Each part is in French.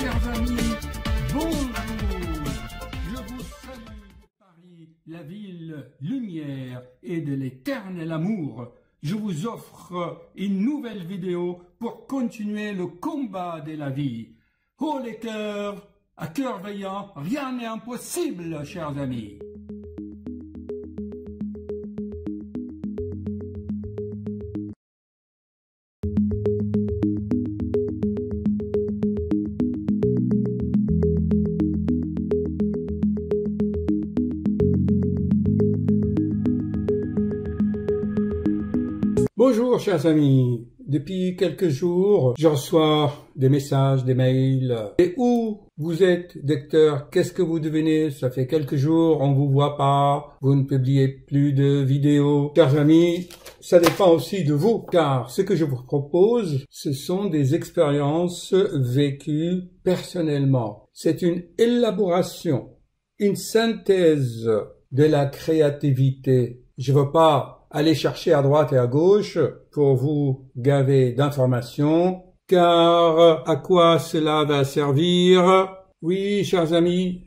chers amis, bonjour. Je vous salue de Paris, la ville lumière et de l'éternel amour. Je vous offre une nouvelle vidéo pour continuer le combat de la vie. Oh les cœurs, à cœur veillant, rien n'est impossible, chers amis. Bonjour chers amis, depuis quelques jours, je reçois des messages, des mails. Et où vous êtes, docteur? Qu'est-ce que vous devenez? Ça fait quelques jours, on vous voit pas, vous ne publiez plus de vidéos. Chers amis, ça dépend aussi de vous, car ce que je vous propose, ce sont des expériences vécues personnellement. C'est une élaboration, une synthèse de la créativité. Je veux pas aller chercher à droite et à gauche pour vous gaver d'informations, car à quoi cela va servir? Oui, chers amis,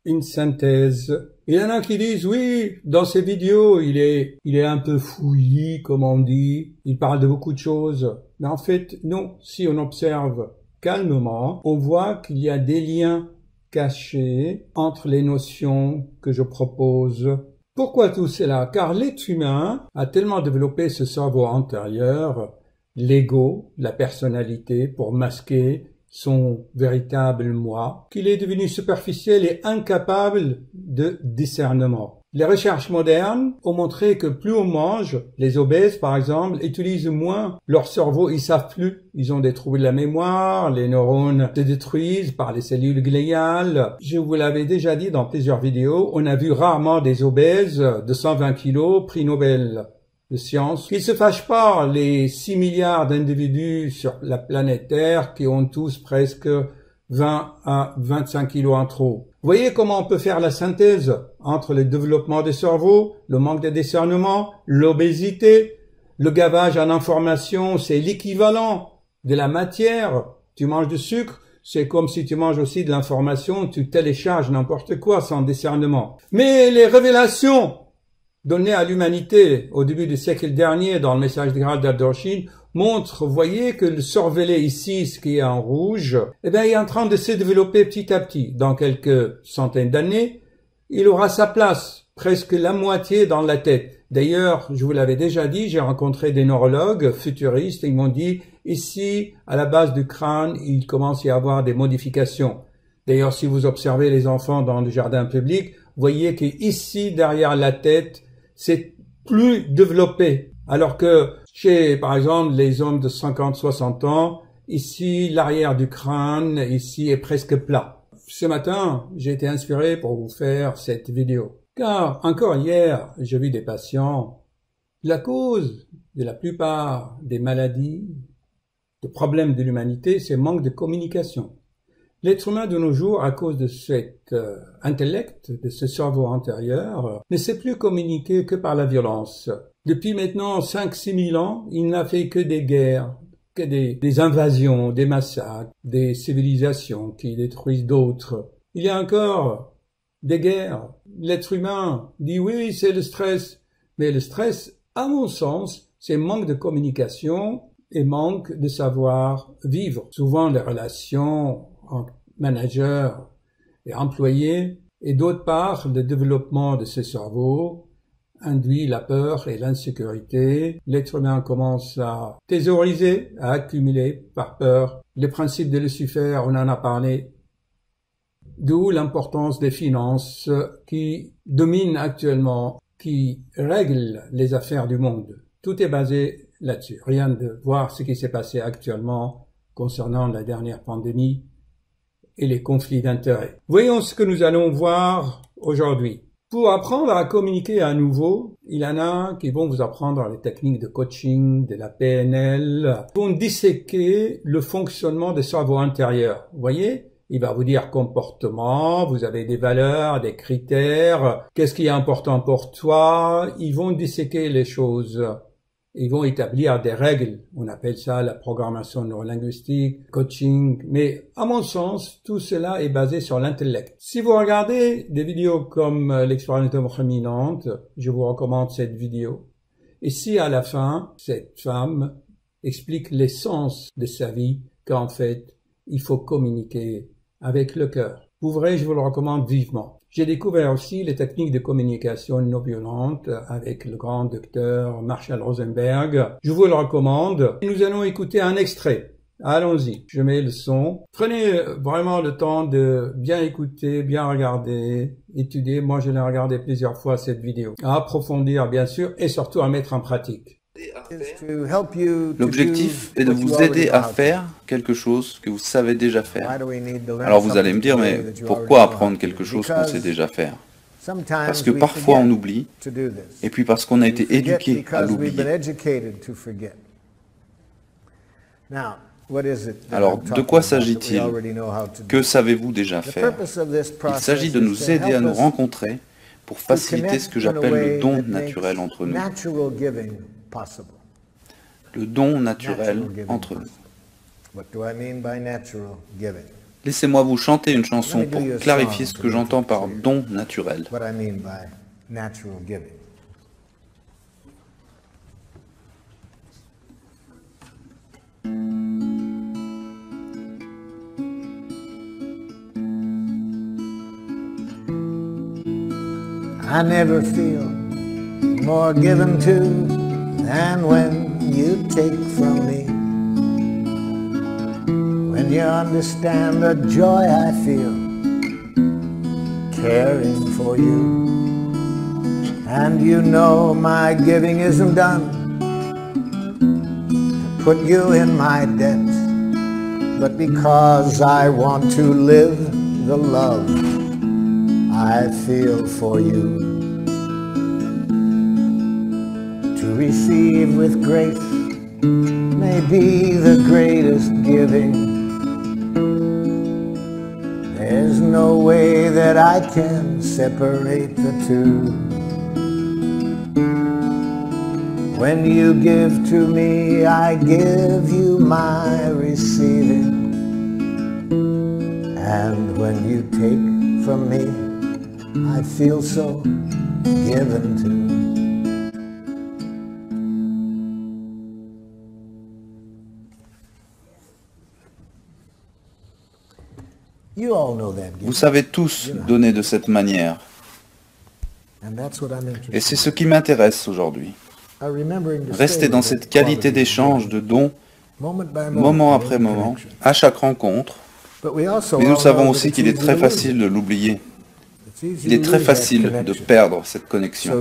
une synthèse. Il y en a qui disent, oui, dans ces vidéos, il est un peu fouillis, comme on dit, il parle de beaucoup de choses. Mais en fait, non, si on observe calmement, on voit qu'il y a des liens cachés entre les notions que je propose. Pourquoi tout cela? Car l'être humain a tellement développé ce cerveau antérieur, l'ego, la personnalité, pour masquer son véritable moi, qu'il est devenu superficiel et incapable de discernement. Les recherches modernes ont montré que plus on mange, les obèses par exemple, utilisent moins leur cerveau, ils savent plus. Ils ont des troubles de la mémoire, les neurones se détruisent par les cellules gliales. Je vous l'avais déjà dit dans plusieurs vidéos, on a vu rarement des obèses de 120 kilos, prix Nobel de sciences. Qu'ils se fâchent pas, les 6 milliards d'individus sur la planète Terre qui ont tous presque 20 à 25 kilos en trop. Vous voyez comment on peut faire la synthèse entre le développement des cerveaux, le manque de discernement, l'obésité, le gavage en information, c'est l'équivalent de la matière. Tu manges du sucre, c'est comme si tu manges aussi de l'information, tu télécharges n'importe quoi sans discernement. Mais les révélations données à l'humanité au début du siècle dernier dans le message du Graal d'Adorchine montre, voyez que le cervelet ici, ce qui est en rouge, eh bien, il est en train de se développer petit à petit. Dans quelques centaines d'années, il aura sa place, presque la moitié dans la tête. D'ailleurs, je vous l'avais déjà dit, j'ai rencontré des neurologues futuristes, ils m'ont dit, ici, à la base du crâne, il commence à y avoir des modifications. D'ailleurs, si vous observez les enfants dans le jardin public, voyez qu'ici, derrière la tête, c'est plus développé. Alors que chez, par exemple, les hommes de 50-60 ans, ici, l'arrière du crâne, ici, est presque plat. Ce matin, j'ai été inspiré pour vous faire cette vidéo. Car, encore hier, j'ai vu des patients. La cause de la plupart des maladies, de problèmes de l'humanité, c'est manque de communication. L'être humain de nos jours, à cause de cet intellect, de ce cerveau antérieur, ne sait plus communiquer que par la violence. Depuis maintenant 5-6 000 ans, il n'a fait que des guerres, que des invasions, des massacres, des civilisations qui détruisent d'autres. Il y a encore des guerres. L'être humain dit oui, c'est le stress. Mais le stress, à mon sens, c'est manque de communication et manque de savoir vivre. Souvent, les relations entre manager et employé, et d'autre part, le développement de ce cerveau induit la peur et l'insécurité. L'être humain commence à thésauriser, à accumuler par peur. Le principe de Lucifer, on en a parlé. D'où l'importance des finances qui dominent actuellement, qui règlent les affaires du monde. Tout est basé là-dessus. Rien de voir ce qui s'est passé actuellement concernant la dernière pandémie et les conflits d'intérêts. Voyons ce que nous allons voir aujourd'hui. Pour apprendre à communiquer à nouveau, il y en a qui vont vous apprendre les techniques de coaching, de la PNL, vont disséquer le fonctionnement des cerveaux intérieurs. Vous voyez, il va vous dire comportement, vous avez des valeurs, des critères, qu'est-ce qui est important pour toi, ils vont disséquer les choses. Ils vont établir des règles. On appelle ça la programmation neurolinguistique, coaching. Mais à mon sens, tout cela est basé sur l'intellect. Si vous regardez des vidéos comme l'expérience dominante, je vous recommande cette vidéo. Et si à la fin, cette femme explique l'essence de sa vie, qu'en fait, il faut communiquer avec le cœur. Vous verrez, je vous le recommande vivement. J'ai découvert aussi les techniques de communication non violente avec le grand docteur Marshall Rosenberg. Je vous le recommande. Nous allons écouter un extrait. Allons-y. Je mets le son. Prenez vraiment le temps de bien écouter, bien regarder, étudier. Moi, je l'ai regardé plusieurs fois cette vidéo. À approfondir, bien sûr, et surtout à mettre en pratique. L'objectif est de vous aider à faire quelque chose que vous savez déjà faire. Alors vous allez me dire, mais pourquoi apprendre quelque chose qu'on sait déjà faire? Parce que parfois on oublie, et puis parce qu'on a été éduqué à l'oublier. Alors, de quoi s'agit-il? Que savez-vous déjà faire? Il s'agit de nous aider à nous rencontrer pour faciliter ce que j'appelle le don naturel entre nous. Le don naturel entre nous. Laissez-moi vous chanter une chanson pour clarifier ce que j'entends par don naturel. I never feel more given to than when you take from me. When you understand the joy I feel caring for you. And you know my giving isn't done to put you in my debt, but because I want to live the love I feel for you. To receive with grace may be the greatest giving. There's no way that I can separate the two. When you give to me, I give you my receiving. And when you take from me, I feel so given to. Vous savez tous donner de cette manière. Et c'est ce qui m'intéresse aujourd'hui. Rester dans cette qualité d'échange, de don, moment après moment, à chaque rencontre. Mais nous savons aussi qu'il est très facile de l'oublier. Il est très facile de perdre cette connexion.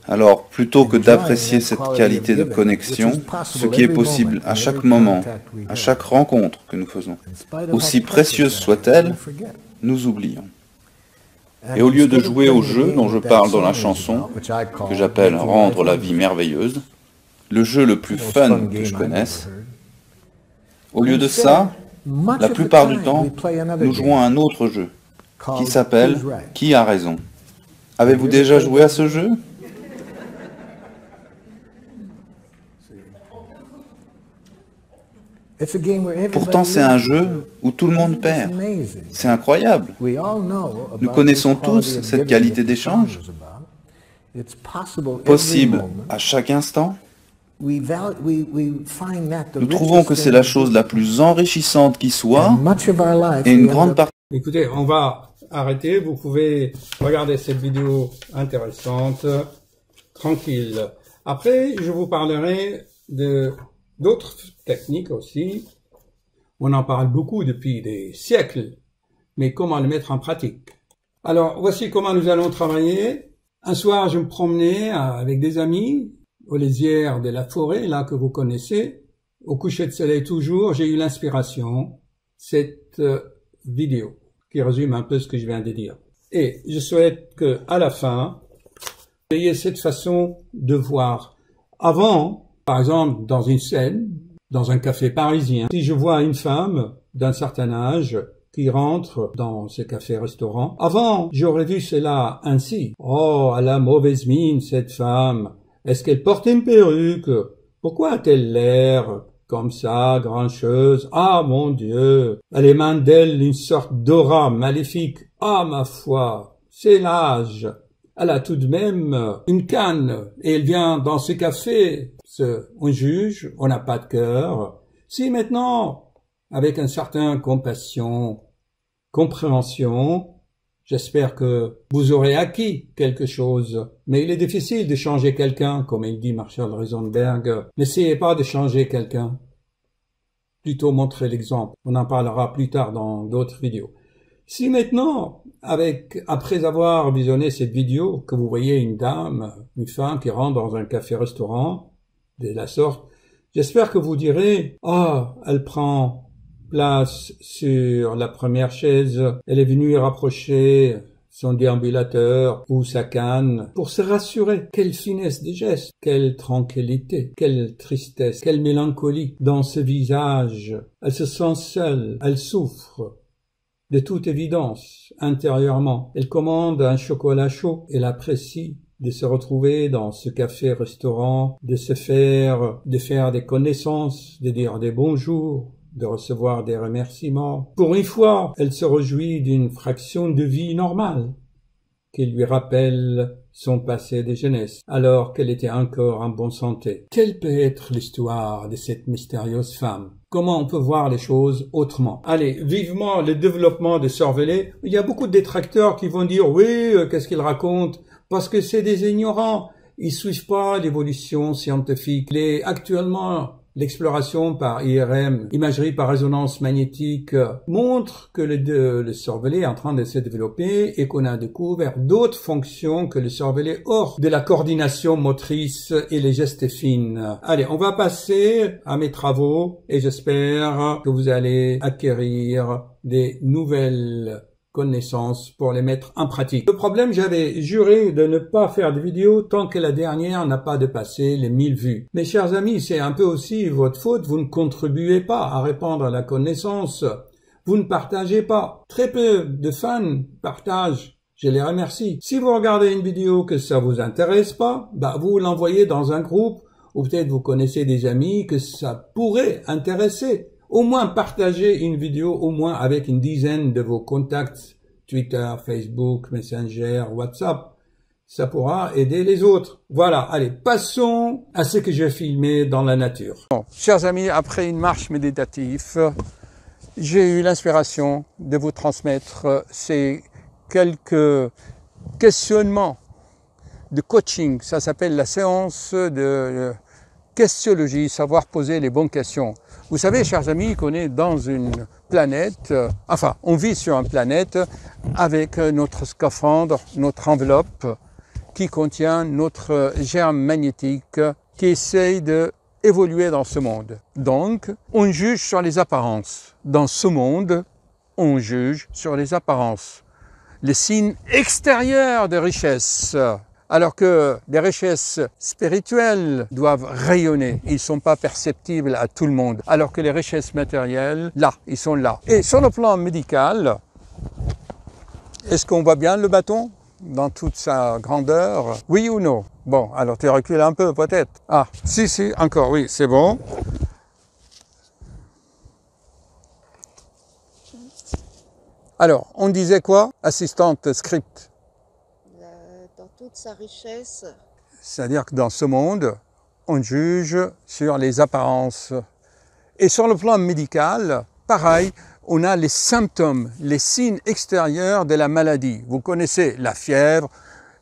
Alors, plutôt que d'apprécier cette qualité de connexion, ce qui est possible à chaque moment, à chaque rencontre que nous faisons, aussi précieuse soit-elle, nous oublions. Et au lieu de jouer au jeu dont je parle dans la chanson, que j'appelle « Rendre la vie merveilleuse », le jeu le plus fun que je connaisse, au lieu de ça, la plupart du temps, nous jouons à un autre jeu, qui s'appelle « Qui a raison ». Avez-vous déjà joué à ce jeu ? Pourtant, c'est un jeu où tout le monde perd. C'est incroyable. Nous connaissons tous cette qualité d'échange, possible à chaque instant. Nous trouvons que c'est la chose la plus enrichissante qui soit, et une grande partie... Écoutez, on va arrêter. Vous pouvez regarder cette vidéo intéressante, tranquille. Après, je vous parlerai d'autres techniques aussi. On en parle beaucoup depuis des siècles, mais comment le mettre en pratique? Alors, voici comment nous allons travailler. Un soir, je me promenais avec des amis aux lisières de la forêt, là que vous connaissez. Au coucher de soleil toujours, j'ai eu l'inspiration, cette vidéo, qui résume un peu ce que je viens de dire. Et je souhaite que, à la fin, vous ayez cette façon de voir. Avant, par exemple, dans une scène, dans un café parisien, si je vois une femme d'un certain âge qui rentre dans ce café-restaurant, avant, j'aurais vu cela ainsi. Oh, elle a mauvaise mine, cette femme. Est-ce qu'elle porte une perruque? Pourquoi a-t-elle l'air comme ça, grincheuse? Ah, mon Dieu! Elle émane d'elle une sorte d'aura maléfique. Ah, ma foi! C'est l'âge! Elle a tout de même une canne et elle vient dans ce café. On juge, on n'a pas de cœur. Si maintenant, avec un certain compréhension, j'espère que vous aurez acquis quelque chose. Mais il est difficile de changer quelqu'un, comme il dit Marshall Rosenberg. N'essayez pas de changer quelqu'un. Plutôt montrer l'exemple. On en parlera plus tard dans d'autres vidéos. Si maintenant, après avoir visionné cette vidéo, que vous voyez une femme qui rentre dans un café-restaurant, de la sorte, j'espère que vous direz, elle prend place sur la première chaise, elle est venue rapprocher son déambulateur ou sa canne pour se rassurer. Quelle finesse des gestes, quelle tranquillité, quelle tristesse, quelle mélancolie dans ce visage. Elle se sent seule, elle souffre. De toute évidence, intérieurement, elle commande un chocolat chaud, elle apprécie de se retrouver dans ce café-restaurant, de faire des connaissances, de dire des bonjours, de recevoir des remerciements. Pour une fois, elle se réjouit d'une fraction de vie normale qui lui rappelle son passé de jeunesse, alors qu'elle était encore en bonne santé. Quelle peut être l'histoire de cette mystérieuse femme? Comment on peut voir les choses autrement? Allez, vivement le développement de Sorvellet. Il y a beaucoup de détracteurs qui vont dire « Oui, qu'est-ce qu'il raconte ?» Parce que c'est des ignorants. Ils suivent pas l'évolution scientifique. Actuellement, l'exploration par IRM, imagerie par résonance magnétique, montre que le cervelet est en train de se développer et qu'on a découvert d'autres fonctions que le cervelet hors de la coordination motrice et les gestes fines. Allez, on va passer à mes travaux et j'espère que vous allez acquérir des nouvelles connaissances pour les mettre en pratique. Le problème, j'avais juré de ne pas faire de vidéo tant que la dernière n'a pas dépassé les 1000 vues. Mes chers amis, c'est un peu aussi votre faute, vous ne contribuez pas à répandre la connaissance, vous ne partagez pas. Très peu de fans partagent, je les remercie. Si vous regardez une vidéo que ça vous intéresse pas, vous l'envoyez dans un groupe, ou peut-être vous connaissez des amis que ça pourrait intéresser. Au moins partagez une vidéo, au moins avec une dizaine de vos contacts, Twitter, Facebook, Messenger, WhatsApp. Ça pourra aider les autres. Voilà, allez, passons à ce que j'ai filmé dans la nature. Bon, chers amis, après une marche méditative, j'ai eu l'inspiration de vous transmettre ces quelques questionnements de coaching. Ça s'appelle la séance de questiologie, savoir poser les bonnes questions. Vous savez, chers amis, qu'on est dans une planète, on vit sur une planète avec notre scaphandre, notre enveloppe qui contient notre germe magnétique qui essaye d'évoluer dans ce monde. Donc, on juge sur les apparences. Dans ce monde, on juge sur les apparences. Les signes extérieurs de richesse. Alors que les richesses spirituelles doivent rayonner, ils ne sont pas perceptibles à tout le monde. Alors que les richesses matérielles, là, ils sont là. Et sur le plan médical, est-ce qu'on voit bien le bâton dans toute sa grandeur? Oui ou non? Bon, alors tu recules un peu peut-être. Ah, si, encore, oui, c'est bon. Alors, on disait quoi? Assistante script. Toute sa richesse. C'est-à-dire que dans ce monde, on juge sur les apparences. Et sur le plan médical, pareil, on a les symptômes, les signes extérieurs de la maladie. Vous connaissez la fièvre,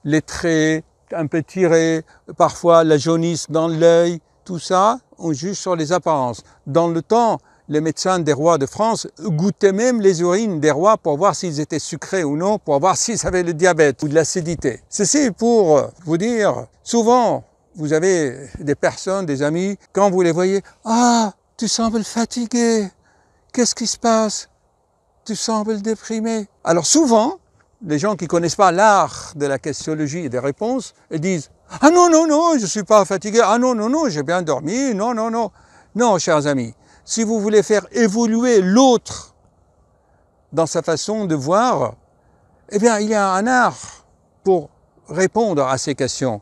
les traits un peu tirés, parfois la jaunisse dans l'œil, tout ça, on juge sur les apparences. Dans le temps, les médecins des rois de France goûtaient même les urines des rois pour voir s'ils étaient sucrés ou non, pour voir s'ils avaient le diabète ou de l'acidité. Ceci pour vous dire, souvent, vous avez des personnes, des amis, quand vous les voyez, « Ah, tu sembles fatigué, qu'est-ce qui se passe? Tu sembles déprimé. » Alors souvent, les gens qui ne connaissent pas l'art de la questiologie et des réponses, ils disent « Ah non, non, non, je ne suis pas fatigué, ah non, non, non, j'ai bien dormi, non, non, non. » Non, chers amis. Si vous voulez faire évoluer l'autre dans sa façon de voir, eh bien, il y a un art pour répondre à ces questions.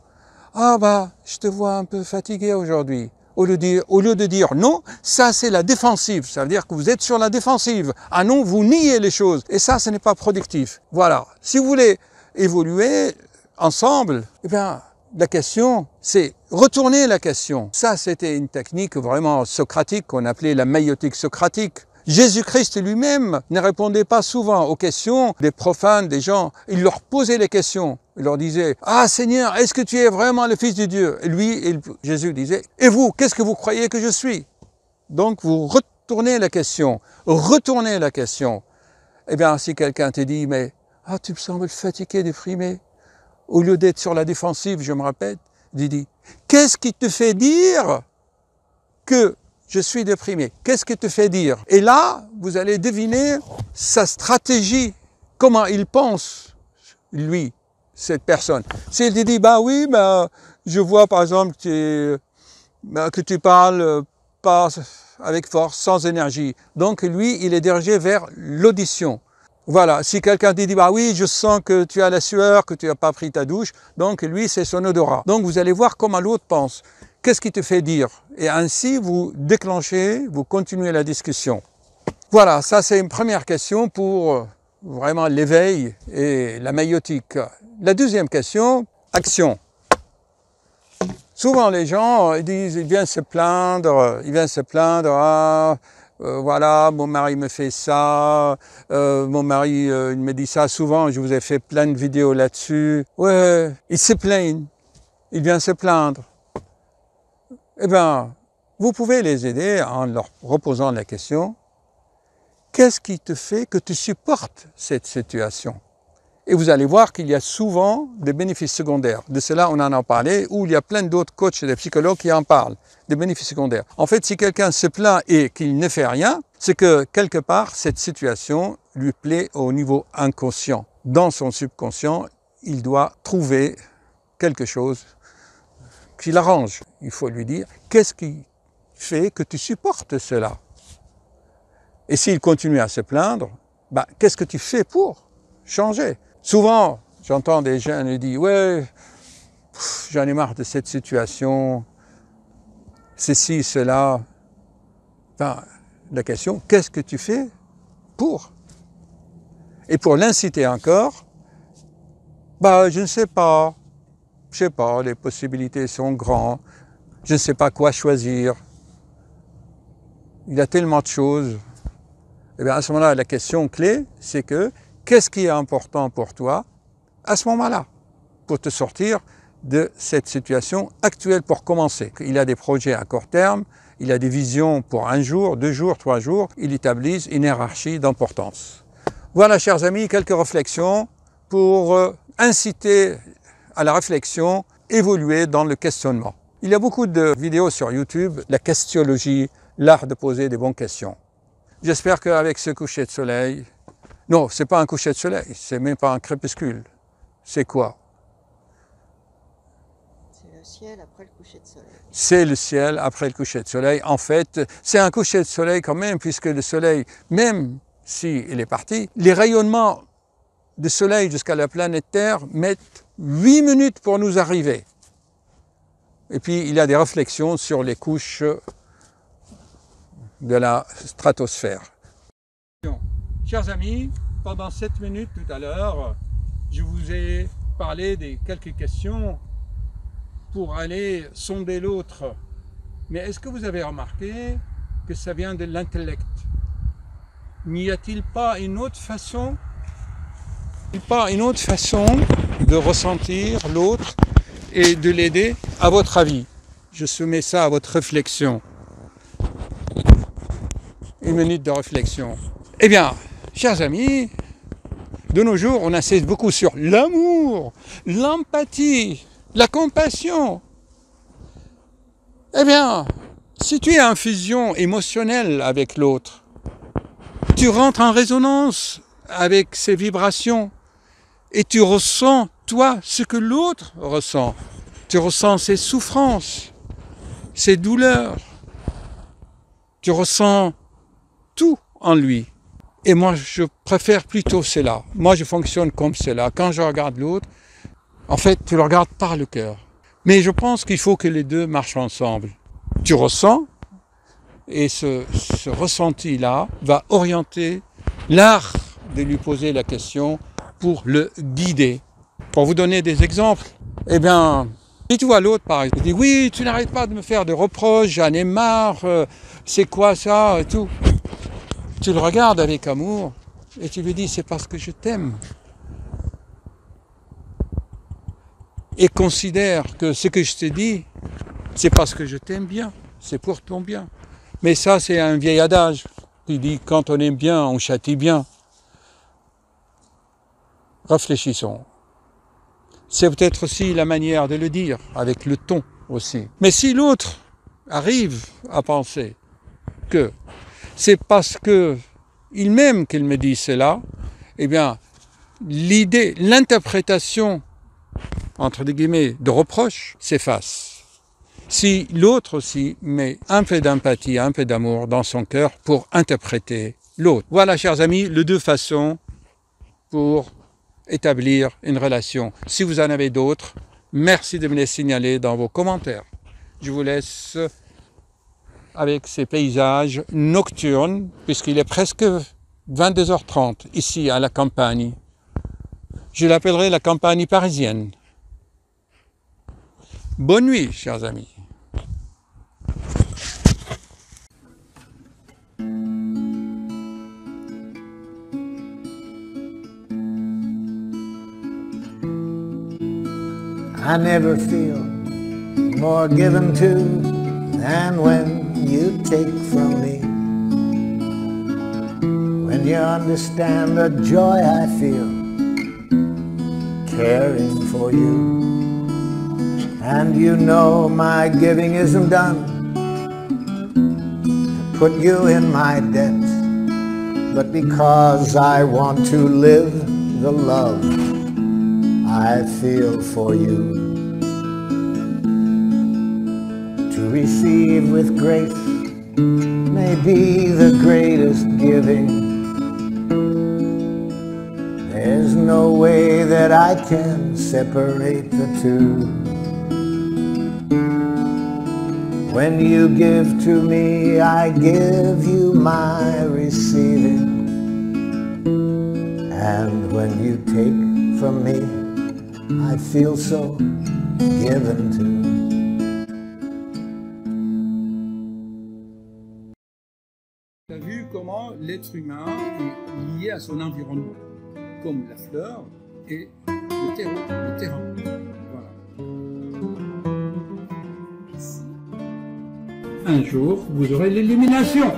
ah bah, je te vois un peu fatigué aujourd'hui. Au lieu de dire non, ça c'est la défensive. Ça veut dire que vous êtes sur la défensive. Ah non, vous niez les choses. Et ça, ce n'est pas productif. Voilà. Si vous voulez évoluer ensemble, eh bien, la question, c'est retourner la question. Ça, c'était une technique vraiment socratique qu'on appelait la maïotique socratique. Jésus-Christ lui-même ne répondait pas souvent aux questions des profanes, des gens. Il leur posait les questions. Il leur disait, « Ah Seigneur, est-ce que tu es vraiment le Fils de Dieu ?» Et lui, Jésus disait, « Et vous, qu'est-ce que vous croyez que je suis ?» Donc vous retournez la question, retournez la question. Eh bien, si quelqu'un te dit, « Mais tu me sembles fatigué, déprimé. » Au lieu d'être sur la défensive, je me répète, il dit, « Qu'est-ce qui te fait dire que je suis déprimé? Qu'est-ce qui te fait dire ?» Et là, vous allez deviner sa stratégie, comment il pense, lui, cette personne. S'il te dit, bah oui, bah, je vois par exemple que tu parles pas avec force, sans énergie. Donc lui, il est dirigé vers l'audition. Voilà, si quelqu'un te dit, bah oui, je sens que tu as la sueur, que tu n'as pas pris ta douche, donc lui, c'est son odorat. Donc vous allez voir comment l'autre pense. Qu'est-ce qui te fait dire? Et ainsi, vous déclenchez, vous continuez la discussion. Voilà, ça c'est une première question pour vraiment l'éveil et la maïotique. La deuxième question, action. Souvent les gens ils disent, ils viennent se plaindre, voilà, mon mari me fait ça, mon mari il me dit ça souvent, je vous ai fait plein de vidéos là-dessus. Ouais, ils se plaignent, ils viennent se plaindre. Eh bien, vous pouvez les aider en leur reposant la question, qu'est-ce qui te fait que tu supportes cette situation? Et vous allez voir qu'il y a souvent des bénéfices secondaires. De cela, on en a parlé, ou il y a plein d'autres coachs et des psychologues qui en parlent, des bénéfices secondaires. En fait, si quelqu'un se plaint et qu'il ne fait rien, c'est que quelque part, cette situation lui plaît au niveau inconscient. Dans son subconscient, il doit trouver quelque chose qui l'arrange. Il faut lui dire, qu'est-ce qui fait que tu supportes cela? Et s'il continue à se plaindre, qu'est-ce que tu fais pour changer? Souvent, j'entends des jeunes qui disent « Ouais, j'en ai marre de cette situation, ceci, cela. » La question, qu'est-ce que tu fais pour? Et pour l'inciter encore, je ne sais pas, les possibilités sont grandes, je ne sais pas quoi choisir. Il y a tellement de choses. Et bien à ce moment-là, la question clé, c'est que qu'est-ce qui est important pour toi à ce moment-là, pour te sortir de cette situation actuelle pour commencer? Il a des projets à court terme, il a des visions pour 1 jour, 2 jours, 3 jours, il établit une hiérarchie d'importance. Voilà, chers amis, quelques réflexions pour inciter à la réflexion, évoluer dans le questionnement. Il y a beaucoup de vidéos sur YouTube, la questionologie, l'art de poser des bonnes questions. J'espère qu'avec ce coucher de soleil, non, c'est pas un coucher de soleil, c'est même pas un crépuscule. C'est quoi? C'est le ciel après le coucher de soleil. C'est le ciel après le coucher de soleil. En fait, c'est un coucher de soleil quand même, puisque le soleil, même s'il est parti, les rayonnements du soleil jusqu'à la planète Terre mettent 8 minutes pour nous arriver. Et puis, il y a des réflexions sur les couches de la stratosphère. Chers amis, pendant 7 minutes tout à l'heure, je vous ai parlé des quelques questions pour aller sonder l'autre. Mais est-ce que vous avez remarqué que ça vient de l'intellect? N'y a-t-il pas une autre façon de ressentir l'autre et de l'aider, à votre avis? Je soumets ça à votre réflexion. 1 minute de réflexion. Eh bien, chers amis, de nos jours, on insiste beaucoup sur l'amour, l'empathie, la compassion. Eh bien, si tu es en fusion émotionnelle avec l'autre, tu rentres en résonance avec ses vibrations et tu ressens, toi, ce que l'autre ressent. Tu ressens ses souffrances, ses douleurs. Tu ressens tout en lui. Et moi, je préfère plutôt cela. Moi, je fonctionne comme cela. Quand je regarde l'autre, en fait, tu le regardes par le cœur. Mais je pense qu'il faut que les deux marchent ensemble. Tu ressens, et ce ressenti-là va orienter l'art de lui poser la question pour le guider. Pour vous donner des exemples, eh bien, si tu vois l'autre par exemple, il dit oui, tu n'arrêtes pas de me faire des reproches, j'en ai marre, c'est quoi ça et tout. Tu le regardes avec amour et tu lui dis c'est parce que je t'aime. Et considère que ce que je te dis, c'est parce que je t'aime bien, c'est pour ton bien. Mais ça, c'est un vieil adage qui dit quand on aime bien, on châtie bien. Réfléchissons. C'est peut-être aussi la manière de le dire, avec le ton aussi. Mais si l'autre arrive à penser que c'est parce que il m'aime qu'il me dit cela, eh bien, l'idée, l'interprétation, entre guillemets, de reproche s'efface. Si l'autre aussi met un peu d'empathie, un peu d'amour dans son cœur pour interpréter l'autre. Voilà, chers amis, les deux façons pour établir une relation. Si vous en avez d'autres, merci de me les signaler dans vos commentaires. Je vous laisse avec ces paysages nocturnes, puisqu'il est presque 22h30 ici à la campagne. Je l'appellerai la campagne parisienne. Bonne nuit, chers amis. I never feel more given to than when you take from me. When you understand the joy I feel caring for you. And you know my giving isn't done to put you in my debt, but because I want to live the love I feel for you. To receive with grace may be the greatest giving. There's no way that I can separate the two. When you give to me, I give you my receiving. And when you take from me, I feel so given to. Tu as vu comment l'être humain est lié à son environnement, comme la fleur et le terrain. Voilà. Un jour, vous aurez l'illumination.